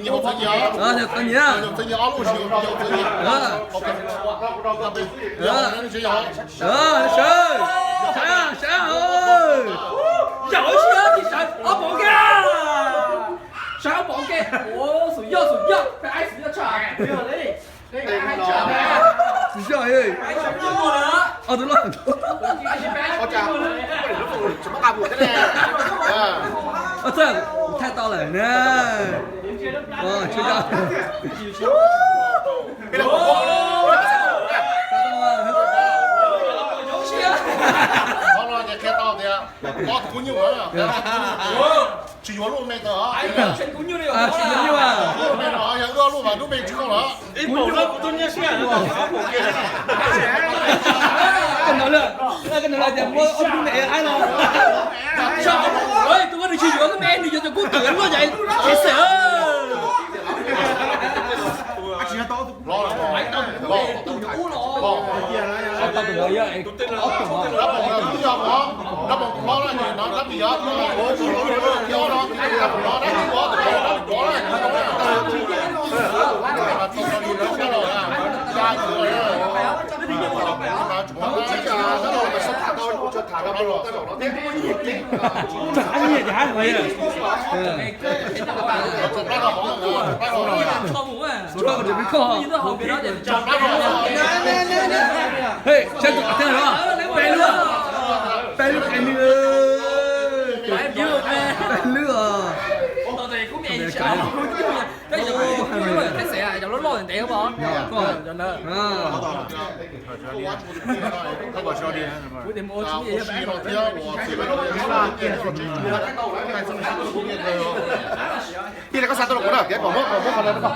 nhiều thân nhớ. Được con nhớ. Nhiều thân nhớ luôn nhiều thân nhớ. Ok. Nhiều nhớ. Sơn. Sơn ơi. Giỏi chưa thì sợ ở bộ kia. Sợ ở bộ kia. Ủa, sủi dơ. Cái ai sủi dơ trời. Bây giờ đấy. Đây ai trời nè. Sủi dơ ơi. Ai trời chưa nữa. Đúng rồi. Ôi chà. Nó phụ chúng nó làm buồn thế này. Sơn,太到了呢。chưa cho. Cái này của Không rồi, nhà kia to thì có cũng như vậy. Chỉ có luôn mày tớ. Chuyện cũng như này à? Chuyện giống như à? Mày nói nhà ưa luôn mà lúc mình chưa không đó. Ít bổ lớp của tôi nhé xe nó có bổ kia. Cái nói là mua ông chú mẹ ai rồi? Sao? Ơi, tôi có đi chơi giữa cái men đi cho cô tưởng quá vậy. Chị sợ. Lo là bỏ. Tao từng nói vậy. Ốc từng nói. Đắp bằng cũng do có. Đắp bằng cũng có đó thì nó đắp gì đó. Do đó thì đắp bằng nó đắp gì đó thì nó có đấy. Mà tôi cho đi nó cái rồi à. Ra rồi. Mà chúng ta chỉ là cái rồi mà sắp thả thôi, chưa thả đâu rồi. Anh gì hả mày à? Số còn chuẩn bị kho. Hey, xem tụi thế nào đó. Bé lừa. Bé lừa. Bé lừa. Tôi thì cũng vậy sợ. Cái chỗ cái xe chỗ nó lôi tiền tiền không ạ? Có. Cho nên. Cái quả cho đi. Cuối điểm mua chúng gì Chỉ nó kia,我只能là tiền của chính phủ. Cái này có sao tôi cũng được, cái của mốc còn lên đó.